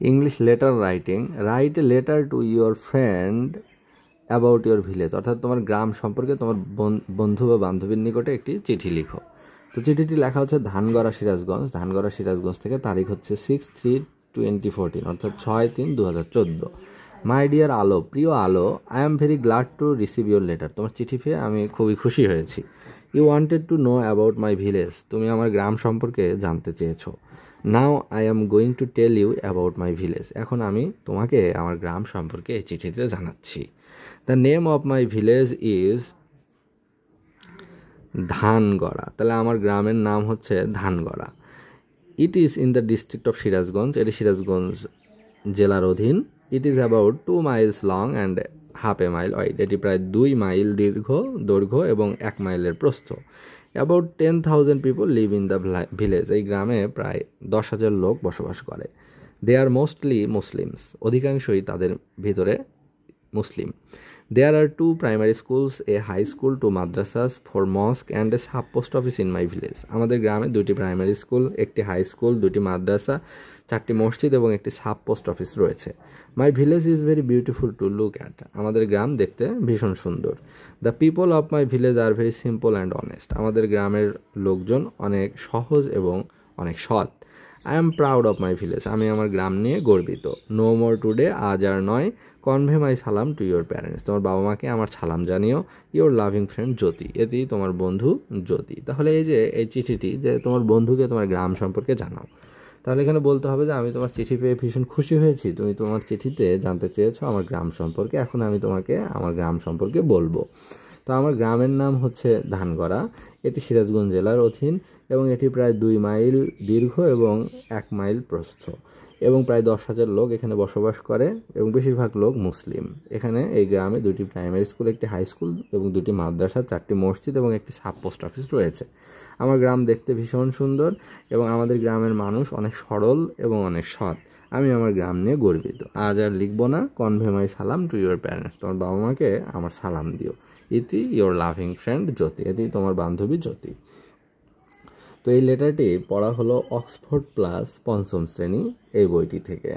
English letter writing, write a letter to your friend about your village, অর্থাৎ তোমার গ্রাম সম্পর্কে তোমার বন্ধু বা বান্ধবীর নিকটে একটি চিঠি লিখো। তো চিঠিটি লেখা হচ্ছে ধানগড়া সিরাজগঞ্জ, ধানগড়া সিরাজগঞ্জ থেকে, তারিখ হচ্ছে 6/3/2014, অর্থাৎ 6/3/2014। মাই ডিয়ার আলো, প্রিয় আলো, I am very glad to receive your letter, তোমার চিঠি পেয়ে আমি খুবই খুশি হয়েছি। You wanted to know about my village, তুমি আমার গ্রাম সম্পর্কে জানতে চেয়েছো। Now I am going to tell you about my village, এখন আমি তোমাকে আমার গ্রাম সম্পর্কে এই চিঠিতে জানাচ্ছি। The name of my village is Dhangara, তাহলে আমার গ্রামের নাম হচ্ছে Dhangara. It is in the district of Sirajganj, এটি সিরাজগঞ্জ জেলার অধীন। It is about 2 miles long and half A mile wide, এটি প্রায় 2 মাইল দৈর্ঘ্য এবং 1 মাইলের প্রস্থ। About 10,000 people live in the village, এই গ্রামে প্রায় 10,000 লোক বসবাস করে। দে আর মোস্টলি মুসলিমস, অধিকাংশই তাদের ভিতরে মুসলিম। There are 2 primary schools, a high school, 2 madrasas, 4 mosque and a sub post office in my village. আমাদের গ্রামে 2টি প্রাইমারি স্কুল, একটি হাই স্কুল, 2টি মাদ্রাসা, 4টি মসজিদ এবং একটি সাব পোস্ট অফিস রয়েছে। মাই village is very beautiful to look at, আমাদের গ্রাম দেখতে ভীষণ সুন্দর। The people of my village are very simple and honest, আমাদের গ্রামের লোকজন অনেক সহজ এবং অনেক সৎ। I am proud of my village, আমি আমার গ্রাম নিয়ে গর্বিত। নো মোর টুডে, আজ আর নয়। কনভে মাই সালাম টু ইউর প্যারেন্টস, তোমার বাবা মাকে আমার সালাম জানিও। ইউর লাভিং ফ্রেন্ড জ্যোতি, এটি তোমার বন্ধু জ্যোতি। তাহলে এই যে এই চিঠিটি, যে তোমার বন্ধুকে তোমার গ্রাম সম্পর্কে জানাও, তাহলে এখানে বলতে হবে যে আমি তোমার চিঠি পেয়ে ভীষণ খুশি হয়েছি, তুমি তোমার চিঠিতে জানতে চেয়েছো আমার গ্রাম সম্পর্কে, এখন আমি তোমাকে আমার গ্রাম সম্পর্কে বলবো। তো আমার গ্রামের নাম হচ্ছে ধানগড়া, এটি সিরাজগঞ্জ জেলার অধীন এবং এটি প্রায় 2 মাইল দীর্ঘ এবং 1 মাইল প্রস্থ, এবং প্রায় 10,000 লোক এখানে বসবাস করে এবং বেশিরভাগ লোক মুসলিম। এখানে এই গ্রামে 2টি প্রাইমারি স্কুল, একটি হাই স্কুল এবং 2টি মাদ্রাসা, 4টি মসজিদ এবং একটি সাব পোস্ট অফিস রয়েছে। আমার গ্রাম দেখতে ভীষণ সুন্দর এবং আমাদের গ্রামের মানুষ অনেক সরল এবং অনেক সৎ। আমি আমার গ্রাম নিয়ে গর্বিত। আজ আর লিখবো না। কনভে মাই সালাম টু ইউর প্যারেন্টস, তোমার বাবা মাকে আমার সালাম দিও। ইতি ইউর লাভিং ফ্রেন্ড জ্যোতি, এটি তোমার বান্ধবী জ্যোতি। তো এই লেটারটি পড়া হলো অক্সফোর্ড প্লাস 5ম শ্রেণী এই বইটি থেকে।